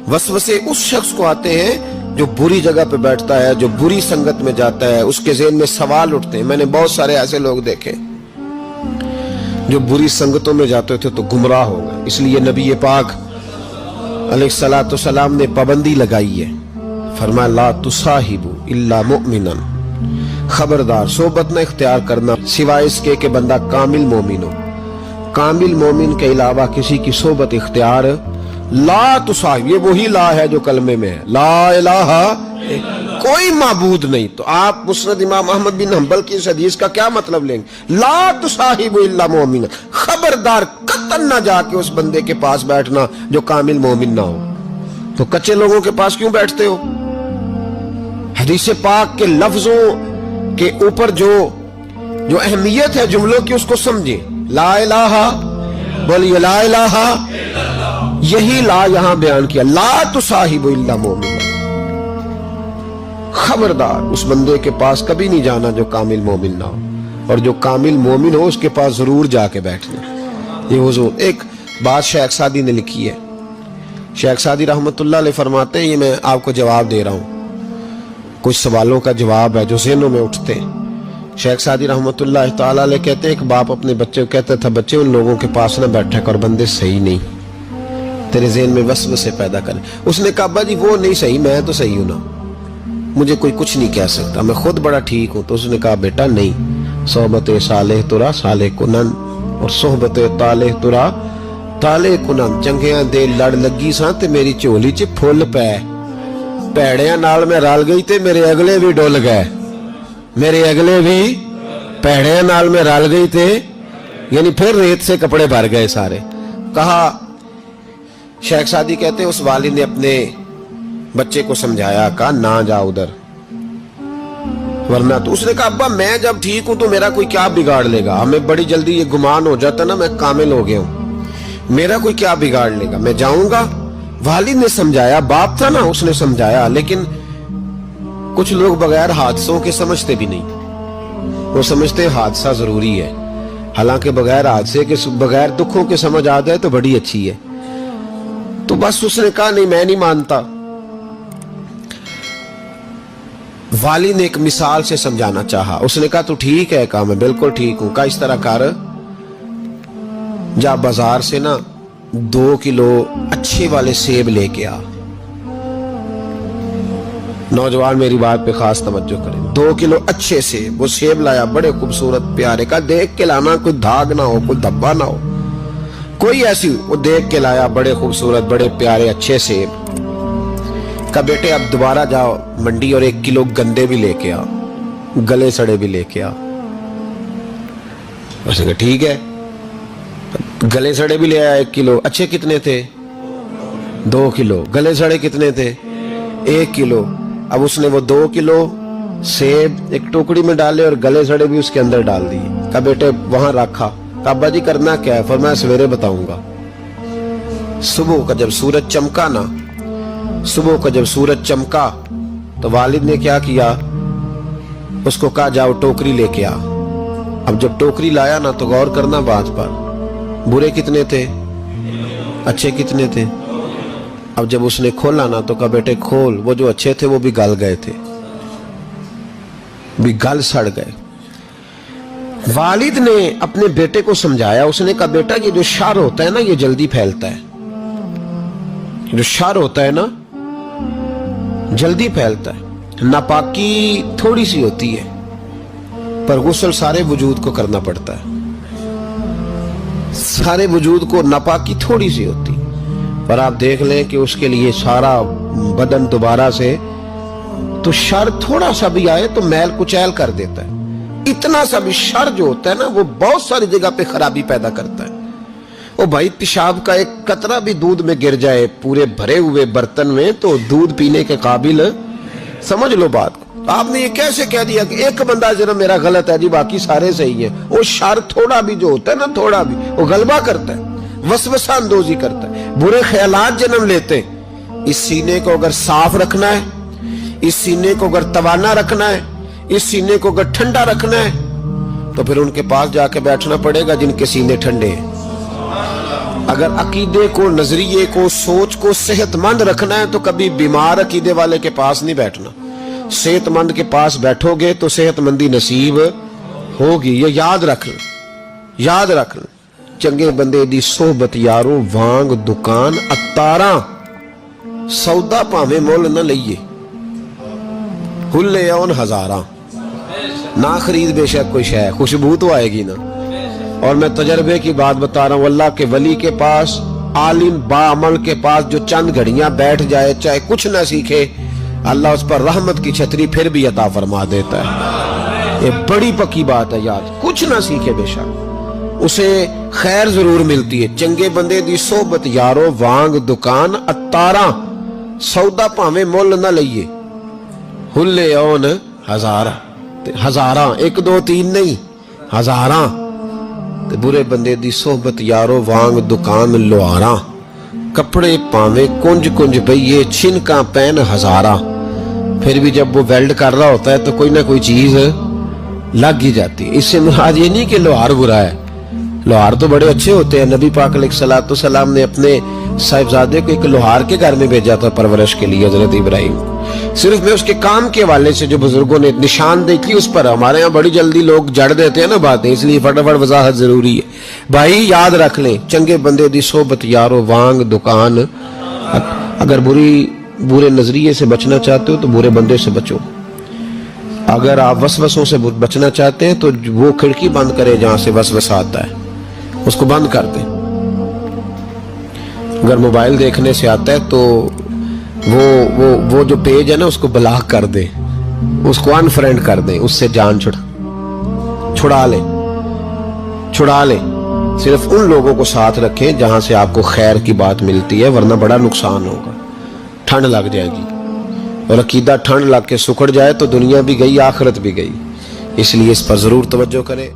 वसवसे उस शख्स को आते हैं जो बुरी जगह पे बैठता है, जो बुरी संगत में जाता है, उसके ज़हन में सवाल उठते हैं। मैंने बहुत सारे ऐसे लोग देखे जो बुरी संगतों में जाते थे तो गुमराह हो गए। इसलिए नबी पाक अलैहिस्सलातु सलाम ने पाबंदी लगाई है, फरमाया ला तुसाहिबु इल्ला मुमिनन, खबरदार सोबत न इख्तियार करना सिवाय इसके कि बंदा कामिल मोमिन हो। कामिल मोमिन के अलावा किसी की सोबत इख्तियार ला तुसाहिब, ये वही ला है जो कलमे में है, ला इलाहा कोई माबूद नहीं। तो आप मुस्नद इमाम अहमद बिन हंबल की इस हदीस का क्या मतलब लेंगे? ला तुसाहिबु इल्ला मोमिन, खबरदार कतन ना जाके उस बंदे के पास बैठना जो कामिल मोमिन ना हो। तो कच्चे लोगों के पास क्यों बैठते हो? हदीस पाक के लफ्जों के ऊपर जो अहमियत है जुमलों की उसको समझे। ला इलाहा, बोलिए ला इलाहा, यही ला यहां बयान किया, ला तुसाहिबु इल्ला मोमिन, खबरदार उस बंदे के पास कभी नहीं जाना जो कामिल मोमिन ना हो, और जो कामिल मोमिन हो उसके पास जरूर जाके बैठना। ये हुजूर एक बात शेख सादी ने लिखी है। शेख सादी रहमतुल्लाह अलैह फरमाते हैं, ये मैं आपको जवाब दे रहा हूं, कुछ सवालों का जवाब है जो ज़हनों में उठते हैं। शेख सादी रहमतुल्लाह तआला अलैह कहते हैं, एक बाप अपने बच्चे को कहता था, बच्चे उन लोगों के पास ना बैठा कर, बंदे सही नहीं, तेरे ज़हन में वसवसे पैदा करें। उसने कहा अब्बा जी वो नहीं सही, मैं तो सही हूं ना, मुझे कोई कुछ नहीं कह सकता, मैं खुद बड़ा ठीक हूं। तो उसने कहा बेटा नहीं, सोहबत सालेह तुरा साले कुनन और सोहबत ताले तुरा ताले कुनन, चंगियां दे लड़ लगी सा ते मेरी झोली च फुल पै, भैड़ियां नाल मैं रल गई ते मेरे अगले भी डुल गए, मेरे अगले भी भैड़ियां नाल मैं रल गई थे, यानी फिर रेत से कपड़े भर गए सारे। कहा शेख सादी कहते हैं उस वालिद ने अपने बच्चे को समझाया, कहा ना जा उधर, वरना तो उसने कहा अब्बा मैं जब ठीक हूं तो मेरा कोई क्या बिगाड़ लेगा, हमें बड़ी जल्दी ये गुमान हो जाता ना मैं कामिल हो गया हूं, मेरा कोई क्या बिगाड़ लेगा, मैं जाऊंगा। वालिद ने समझाया, बाप था ना उसने समझाया, लेकिन कुछ लोग बगैर हादसों के समझते भी नहीं, वो समझते हादसा जरूरी है, हालांकि बगैर हादसे के बगैर दुखों के समझ आ जाए तो बड़ी अच्छी है। तो बस उसने कहा नहीं मैं नहीं मानता। वालिद ने एक मिसाल से समझाना चाहा, उसने कहा तू ठीक है, कहा मैं बिल्कुल ठीक हूं। कहा इस तरह कर, जा बाजार से ना 2 किलो अच्छे वाले सेब लेके आ। नौजवान मेरी बात पे खास तवज्जो करें, 2 किलो अच्छे सेब, वो सेब लाया बड़े खूबसूरत प्यारे, का देख के लाना, कोई दाग ना हो, कोई धब्बा ना हो, कोई ऐसी, वो देख के लाया बड़े खूबसूरत बड़े प्यारे अच्छे सेब। का बेटे अब दोबारा जाओ मंडी और 1 किलो गंदे भी लेके आ, गले सड़े भी लेके आ। उसने कहा ठीक है, गले सड़े भी ले आया 1 किलो। अच्छे कितने थे? 2 किलो। गले सड़े कितने थे? 1 किलो। अब उसने वो 2 किलो सेब एक टोकरी में डाले और गले सड़े भी उसके अंदर डाल दिए। कहा बेटे वहां रखा। कहा अब्बा जी करना क्या है? फरमाया सवेरे बताऊंगा। सुबह का जब सूरज चमका ना, सुबह को जब सूरज चमका तो वालिद ने क्या किया, उसको कहा जाओ टोकरी लेके आ। अब जब टोकरी लाया ना तो गौर करना बात पर, बुरे कितने थे, अच्छे कितने थे। अब जब उसने खोला ना तो कहा बेटे खोल, वो जो अच्छे थे वो भी गल गए थे, भी गल सड़ गए। वालिद ने अपने बेटे को समझाया, उसने कहा बेटा ये जो शर होता है ना ये जल्दी फैलता है, जो शर होता है ना जल्दी फैलता है। नापाकी थोड़ी सी होती है पर गुस्ल सारे वजूद को करना पड़ता है, सारे वजूद को नापाकी थोड़ी सी होती पर आप देख लें कि उसके लिए सारा बदन दोबारा से, तो शर थोड़ा सा भी आए तो मैल कुचैल कर देता है। इतना सा भी शर जो होता है ना वो बहुत सारी जगह पे खराबी पैदा करता है। ओ भाई पेशाब का एक कतरा भी दूध में गिर जाए पूरे भरे हुए बर्तन में तो दूध पीने के काबिल, समझ लो बात को। आपने ये कैसे कह दिया कि एक बंदा जरा मेरा गलत है जी बाकी सारे सही है। वो शर थोड़ा भी जो होता है ना, थोड़ा भी वो गलबा करता है, वसवसा अंदोजी करता है, बुरे ख्यालात जन्म लेते हैं। इस सीने को अगर साफ रखना है, इस सीने को अगर तवाना रखना है, इस सीने को अगर ठंडा रखना है तो फिर उनके पास जाके बैठना पड़ेगा जिनके सीने ठंडे हैं। اگر عقیدے کو, نظریے کو, سوچ کو صحت مند رکھنا ہے تو کبھی بیمار عقیدے والے کے پاس نہیں بیٹھنا. صحت مند کے پاس بیٹھو گے تو صحت مندی نصیب ہوگی. یہ یاد رکھنا, یاد رکھنا. چنگے بندے دی صحبت یارو وانگ دکان اتاراں, سودا پاویں مول نہ لئیے, ہلے اون ہزاراں. نہ خرید بے شک کوئی شے, خوشبو تو آئے گی نا. اور میں تجربے کی بات بتا رہا ہوں, اللہ کے ولی کے پاس, عالم با عمل کے پاس جو چند گھڑیاں بیٹھ جائے, چاہے کچھ نہ سیکھے, اللہ اس پر رحمت کی چھتری پھر بھی عطا فرما دیتا ہے. یہ بڑی پکی بات ہے یاد. کچھ نہ سیکھے بے شک اسے خیر ضرور ملتی ہے. چنگے بندے دی صحبت یارو وانگ دکان اتاراں, سودا پاویں مول نہ لئیے, ہلے اون ہزاراں. ہزاراں, 1 2 3 نہیں, ہزاراں. برے بندے دی صحبت یارو وانگ دکان لواراں, کپڑے پاویں کنج کنج بئیے, چھنکاں پین ہزاراں. پھر بھی جب وہ ویلڈ کر رہا ہوتا ہے تو کوئی نہ کوئی چیز لگ ہی جاتی ہے. اس سے مراد یہ نہیں کہ لوہار برا ہے, لوہار تو بڑے اچھے ہوتے ہیں. نبی پاک علیہ السلام نے اپنے صاحبزادے کو ایک لوہار کے گھر میں بھیجا تھا پرورش کے لیے, حضرت ابراہیم. صرف میں اس کے کام کے حوالے سے جو بزرگوں نے نشاندہی کی اس پر, ہمارے ہاں بڑی جلدی لوگ جڑ دیتے ہیں نا باتیں, اس لیے فٹافٹ وضاحت ضروری ہے. بھائی یاد رکھ لیں, چنگے بندے دی صحبت یارو وانگ دکان. اگر برے نظریے سے بچنا چاہتے ہو تو برے بندے سے بچو. اگر آپ وسوسوں سے بچنا چاہتے ہیں تو وہ کھڑکی بند کرے جہاں سے وسوسہ آتا ہے, اس کو بند کر دیں. اگر موبائل دیکھنے سے آتا ہے تو وہ جو پیج ہے نا اس کو بلاک کر دیں, اس کو انفرینڈ کر دیں, اس سے جان چھڑا لیں. صرف ان لوگوں کو ساتھ رکھیں جہاں سے آپ کو خیر کی بات ملتی ہے, ورنہ بڑا نقصان ہوگا, ٹھنڈ لگ جائے گی. اور عقیدہ ٹھنڈ لگ کے سکڑ جائے تو دنیا بھی گئی, آخرت بھی گئی. اس لیے اس پر ضرور توجہ کریں.